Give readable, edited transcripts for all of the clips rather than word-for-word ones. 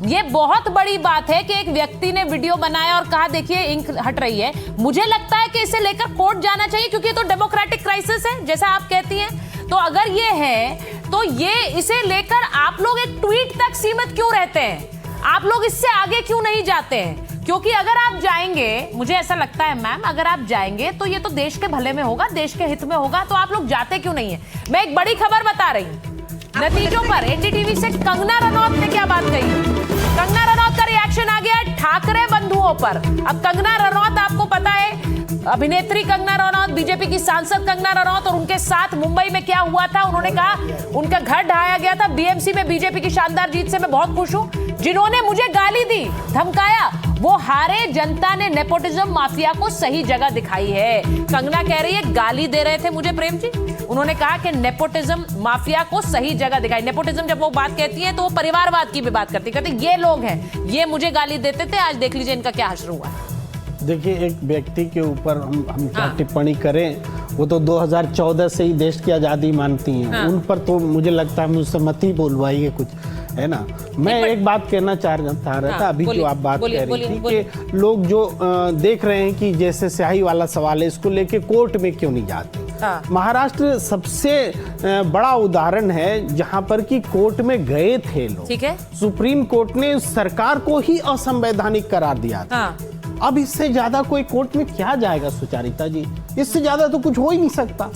ये बहुत बड़ी बात है कि एक व्यक्ति ने वीडियो बनाया और कहा देखिए इंक हट रही है। मुझे लगता है कि इसे लेकर कोर्ट जाना चाहिए, क्योंकि ये तो डेमोक्रेटिक क्राइसिस है जैसा आप कहती हैं। तो अगर ये है तो ये इसे लेकर आप लोग एक ट्वीट तक सीमित क्यों रहते हैं? आप लोग इससे आगे क्यों नहीं जाते हैं? क्योंकि अगर आप जाएंगे, मुझे ऐसा लगता है मैम, अगर आप जाएंगे तो ये तो देश के भले में होगा, देश के हित में होगा, तो आप लोग जाते क्यों नहीं है? मैं एक बड़ी खबर बता रही हूँ नतीजों पर। एनडीटीवी से कंगना रनौत ने क्या बात कही? कंगना रनौत का रिएक्शन आ गया ठाकरे बंधुओं पर। अब कंगना रनौत, आपको पता है अभिनेत्री कंगना रनौत, बीजेपी की सांसद कंगना रनौत, और उनके साथ मुंबई में क्या हुआ था? उन्होंने कहा उनका घर ढहाया गया था। बीएमसी में बीजेपी की शानदार जीत से मैं बहुत खुश हूं। जिन्होंने मुझे गाली दी, धमकाया, वो हारे। जनता ने नेपोटिज्म माफिया को सही जगह दिखाई है। कंगना कह रही है गाली दे रहे थे मुझे प्रेम जी। उन्होंने कहा कि नेपोटिज्म माफिया को सही जगह दिखाई। नेपोटिज्म जब वो बात कहती है तो वो परिवारवाद की भी बात करती है। कहती ये लोग हैं, ये मुझे गाली देते थे, आज देख लीजिए इनका क्या हश्र हुआ है। देखिए, एक व्यक्ति के ऊपर हम क्या टिप्पणी करें? वो तो 2014 से ही देश की आज़ादी मानती हैं। उन पर तो मुझे लगता है मुझसे मत ही बोलवाइए कुछ, है ना। मैं एक बात कहना चाह रहा था, अभी जो आप बात कह रही थी कि लोग जो देख रहे हैं कि जैसे स्याही वाला सवाल है, इसको लेके कोर्ट में क्यों नहीं जाते। महाराष्ट्र सबसे बड़ा उदाहरण है जहां पर कि कोर्ट में गए थे लोग। ठीक है, सुप्रीम कोर्ट ने सरकार को ही असंवैधानिक करार दिया था। अब इससे ज्यादा कोई कोर्ट में क्या जाएगा सुचारिता जी? इससे ज्यादा तो कुछ हो ही नहीं सकता।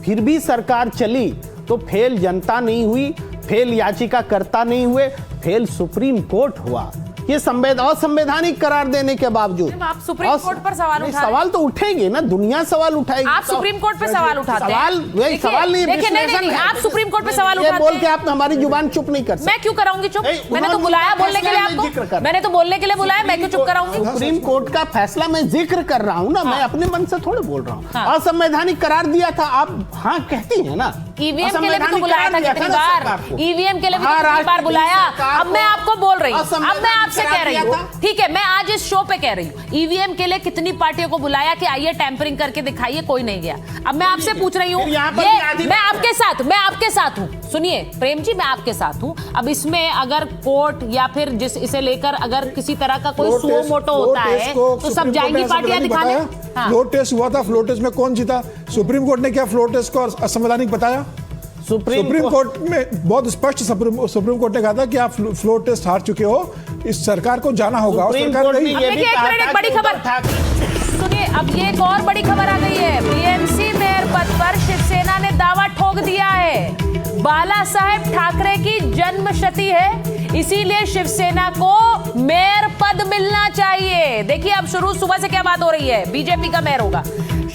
फिर भी सरकार चली तो फेल जनता नहीं हुई, फेल याचिकाकर्ता नहीं हुए, फेल सुप्रीम कोर्ट हुआ। ये असंवैधानिक करार देने के बावजूद आप सुप्रीम कोर्ट पर सवाल उठा सवाल तो उठेंगे ना, दुनिया सवाल उठाएगी। आप सुप्रीम कोर्ट पे सवाल उठाते हैं। सवाल नहीं, आप सुप्रीम कोर्ट पे सवाल उठाते हैं। बोल के आप हमारी जुबान चुप नहीं कर सकते। मैं क्यों कराऊंगी चुप? मैंने तो बुलाया बोलने के लिए आपको, मैंने तो बोलने के लिए बुलाया, मैं क्यों चुप कराऊंगी? सुप्रीम कोर्ट का फैसला मैं जिक्र कर रहा हूँ ना, मैं अपने मन से थोड़े बोल रहा हूँ। असंवैधानिक करार दिया था, आप हाँ कहती है ना। ईवीएम के लिए भी तो बुलाया था कितनी बार, ईवीएम के लिए भी कितनी बार बुलाया। अब मैं आपको बोल रही हूँ, अब मैं आपसे कह रही हूँ, ठीक है, मैं आज इस शो पे कह रही हूँ, ईवीएम के लिए कितनी पार्टियों को बुलाया कि आइए टैंपरिंग करके दिखाइए, कोई नहीं गया। अब मैं आपसे पूछ रही हूँ, मैं आपके साथ हूँ, सुनिए प्रेम जी, मैं आपके साथ हूँ। अब इसमें अगर कोर्ट या फिर जिस इसे लेकर अगर किसी तरह का कोई सुओ मोटो होता है तो सब जाएंगी पार्टियां दिखाने। फ्लोर टेस्ट हुआ था, फ्लोर टेस्ट में कौन जीता? सुप्रीम कोर्ट ने क्या फ्लोर टेस्ट को असंवैधानिक बताया? सुप्रीम कोर्ट में बहुत स्पष्ट सुप्रीम कोर्ट ने कहा था कि आप फ्लोर टेस्ट हार चुके हो, इस सरकार को जाना होगा। एक बड़ी खबर सुनिए, अब ये एक और बड़ी खबर आ गई है। बीएमसी मेयर पद पर शिवसेना ने दावा ठोक दिया है। बाला साहेब ठाकरे की जन्मशती है, इसीलिए शिवसेना को मेयर पद मिलना चाहिए। देखिए अब शुरू सुबह से क्या बात हो रही है, बीजेपी का मेयर होगा।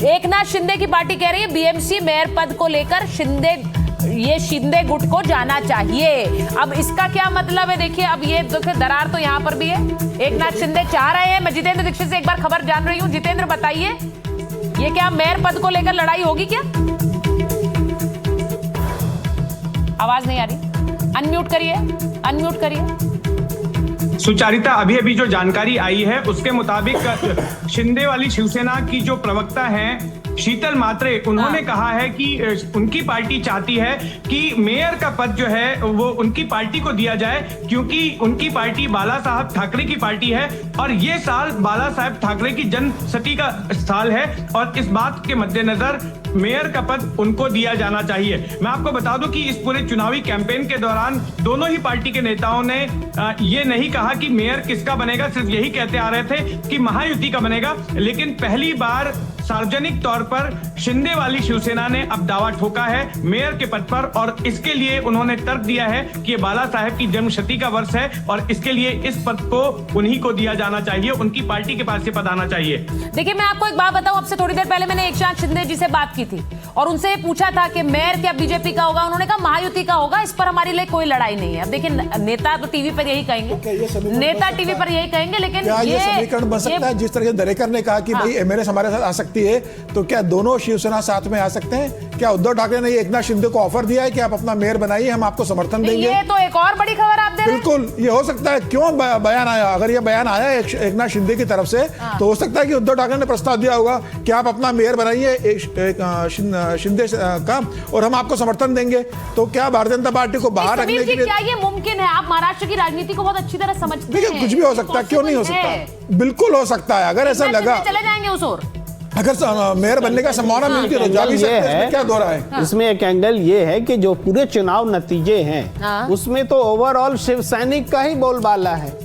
एकनाथ शिंदे की पार्टी कह रही है बीएमसी मेयर पद को लेकर शिंदे गुट को जाना चाहिए। अब इसका क्या मतलब है? देखिए अब ये दरार तो यहाँ पर भी है। एकनाथ शिंदे चाह रहे हैं। मैं जितेंद्र दीक्षित से एक बार खबर जान रही हूँ। जितेंद्र बताइए, ये क्या मेयर पद को लेकर लड़ाई होगी क्या? आवाज नहीं आ रही, अनम्यूट करिए, अनम्यूट करिए। सुचारिता, अभी जो जानकारी आई है उसके मुताबिक शिंदे वाली शिवसेना की जो प्रवक्ता हैं शीतल मात्रे, उन्होंने कहा है कि उनकी पार्टी चाहती है कि मेयर का पद जो है वो उनकी पार्टी को दिया जाए, क्योंकि उनकी पार्टी बाला साहब ठाकरे की पार्टी है और ये साल बाला साहब ठाकरे की जन्मशती का साल है और इस बात के मद्देनजर मेयर का पद उनको दिया जाना चाहिए। मैं आपको बता दूं कि इस पूरे चुनावी कैंपेन के दौरान दोनों ही पार्टी के नेताओं ने ये नहीं कहा कि मेयर किसका बनेगा, सिर्फ यही कहते आ रहे थे कि महायुति का बनेगा। लेकिन पहली बार सार्वजनिक तौर पर शिंदे वाली शिवसेना ने अब दावा ठोका है मेयर के पद पर, और इसके लिए उन्होंने तर्क दिया है कि ये बाला साहेब की जन्मशती का वर्ष है और इसके लिए इस पद को उन्हीं को दिया जाना चाहिए, उनकी पार्टी के पास ये पद आना चाहिए। देखिए मैं आपको एक बात बताऊं, आपसे थोड़ी देर पहले मैंने एकनाथ शिंदे जी से बात की थी और उनसे पूछा था कि मेयर क्या बीजेपी का होगा, उन्होंने कहा महायुति का होगा, इस पर हमारे लिए कोई लड़ाई नहीं है। अब देखिए नेता तो टीवी पर यही कहेंगे, नेता टीवी पर यही कहेंगे, लेकिन ये समीकरण बन सकता है जिस तरह से दरेकर ने कहा कि भाई एमएलए हमारे साथ आ सकते सकती है, तो क्या दोनों शिवसेना साथ में आ सकते हैं? क्या उद्धव ठाकरे ने एकनाथ शिंदे को ऑफर दिया है कि आप अपना मेयर बनाइए, हम आपको समर्थन देंगे? ये तो एक और बड़ी खबर आप दे रहे हैं। बिल्कुल, ये हो सकता है। क्यों बयान आया? अगर ये बयान आया एकनाथ शिंदे की तरफ से, तो हो सकता है कि उद्धव ठाकरे ने प्रस्ताव दिया होगा कि आप अपना मेयर बनाइए शिंदे का, और हम आपको समर्थन देंगे। तो क्या भारतीय जनता पार्टी को बाहर रखने के लिए, क्या ये मुमकिन है? आप महाराष्ट्र की राजनीति को बहुत अच्छी तरह समझते हैं। कुछ भी हो सकता है, क्यों नहीं हो सकता? बिल्कुल हो सकता है। अगर ऐसा लगा, चले जाएंगे उस ओर। अगर मेयर बनने का संभावना मिलती है तो जा भी सकते हैं, इसमें क्या दो राय है? इसमें एक एंगल ये है कि जो पूरे चुनाव नतीजे हैं उसमें तो ओवरऑल शिव सैनिक का ही बोलबाला है,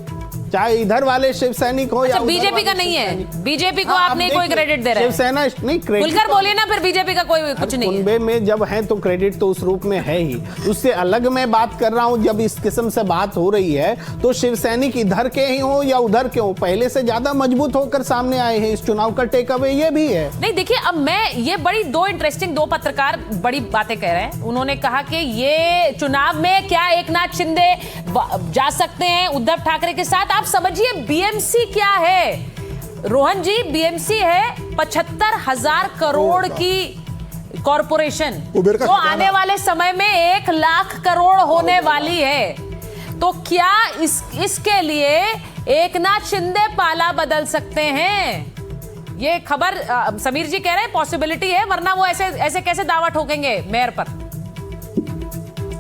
चाहे इधर वाले शिव सैनिक हो या बीजेपी का नहीं है। बीजेपी को आप नहीं कोई क्रेडिट दे रहे हैं। शिवसेना नहीं क्रेडिट, खुलकर बोलिए ना, फिर बीजेपी का कोई कुछ नहीं है। कुनबे में जब है तो क्रेडिट तो उस रूप में है ही। उससे अलग मैं बात कर रहा हूं, जब इस किस्म से बात हो रही है तो शिव सैनिक इधर के ही हो या उधर के हो, पहले से ज्यादा मजबूत होकर सामने आए हैं। इस चुनाव का टेक अवे ये भी है। नहीं देखिए, अब मैं ये बड़ी दो पत्रकार बड़ी बातें कह रहे हैं। उन्होंने कहा कि ये चुनाव में क्या एकनाथ शिंदे जा सकते हैं उद्धव ठाकरे के साथ। आप समझिए बीएमसी क्या है रोहन जी। बीएमसी है 75,000 करोड़ की कॉरपोरेशन, जो आने वाले समय में 1 लाख करोड़ होने वाली है। तो क्या इसके लिए एकनाथ शिंदे पाला बदल सकते हैं? ये खबर समीर जी कह रहे हैं पॉसिबिलिटी है, वरना वो ऐसे कैसे दावा ठोकेंगे मेयर पर?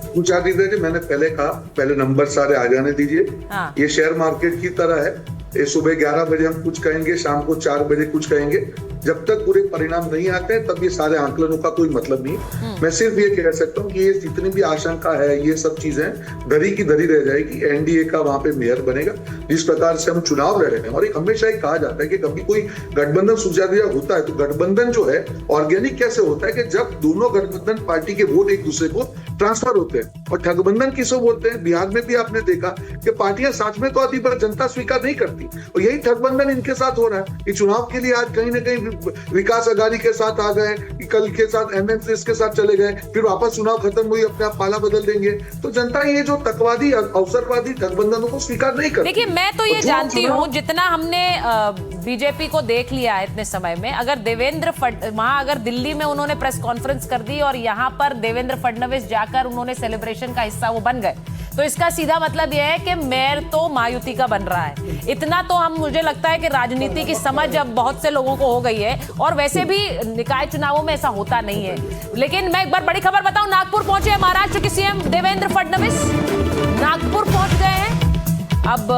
कुछ आ दीजिए, मैंने पहले कहा, पहले नंबर सारे आ जाने दीजिए। हाँ। ये शेयर मार्केट की तरह है, ये सुबह 11 बजे हम कुछ कहेंगे, शाम को 4 बजे कुछ कहेंगे। जब तक पूरे परिणाम नहीं आते हैं तब ये सारे आंकलनों का कोई मतलब नहीं। मैं सिर्फ ये कह सकता हूँ कि ये जितनी भी आशंका है, ये सब चीजें धरी की धरी रह जाएगी। एनडीए का वहां पे मेयर बनेगा, जिस प्रकार से हम चुनाव लड़ रहे हैं। और एक हमेशा ही कहा जाता है कि कभी कोई गठबंधन सुझाव होता है तो गठबंधन जो है ऑर्गेनिक कैसे होता है कि जब दोनों गठबंधन पार्टी के वोट एक दूसरे को ट्रांसफर होते हैं। और ठगबंधन किसको बोलते हैं? बिहार में भी आपने देखा कि पार्टियां साथ में तो आती पर जनता स्वीकार नहीं करती, और यही ठगबंधन इनके साथ हो रहा है कि चुनाव के लिए आज कहीं ना कहीं विकास अघाड़ी के साथ आ गए, कल के साथ एमएनसीएस के साथ चले गए, फिर वापस चुनाव खत्म हुई, अपने आप पाला बदल देंगे। तो जनता ये जो तकवादी अवसरवादी ठगबंधनों को स्वीकार नहीं करती। देखिए, मैं तो ये जानती हूँ, जितना हमने बीजेपी को देख लिया है इतने समय में, अगर वहां अगर दिल्ली में उन्होंने प्रेस कॉन्फ्रेंस कर दी और यहाँ पर देवेंद्र फडणवीस जाकर उन्होंने सेलिब्रेशन का हिस्सा वो बन गए, तो इसका सीधा मतलब यह है कि मेयर तो महायुति का बन रहा है। इतना तो मुझे लगता है कि राजनीति की समझ अब बहुत से लोगों को हो गई है, और वैसे भी निकाय चुनावों में ऐसा होता नहीं है। लेकिन मैं एक बार बड़ी खबर बताऊं, नागपुर पहुंचे हैं महाराष्ट्र के सीएम देवेंद्र फडणवीस। नागपुर पहुंच गए हैं। अब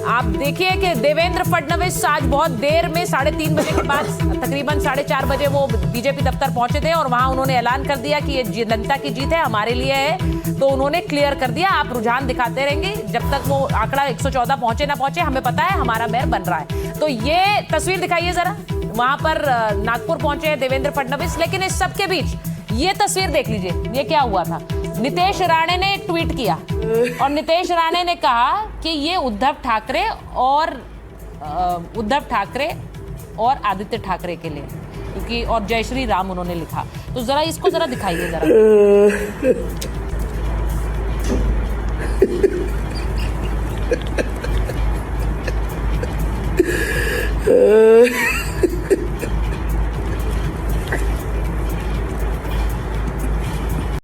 आप देखिए कि देवेंद्र फडणवीस आज बहुत देर में 3:30 बजे के बाद तकरीबन 4:30 बजे वो बीजेपी दफ्तर पहुंचे थे, और वहां उन्होंने ऐलान कर दिया कि ये जनता की जीत है, हमारे लिए है। तो उन्होंने क्लियर कर दिया, आप रुझान दिखाते रहेंगे जब तक वो आंकड़ा 114 पहुंचे ना पहुंचे, हमें पता है हमारा मेयर बन रहा है। तो ये तस्वीर दिखाइए जरा, वहां पर नागपुर पहुंचे हैं देवेंद्र फडणवीस। लेकिन इस सबके बीच ये तस्वीर देख लीजिए, ये क्या हुआ था। नीतीश राणे ने ट्वीट किया, और नीतीश राणे ने कहा कि ये उद्धव ठाकरे और आदित्य ठाकरे के लिए, क्योंकि और जय श्री राम उन्होंने लिखा। तो जरा इसको जरा दिखाइए जरा।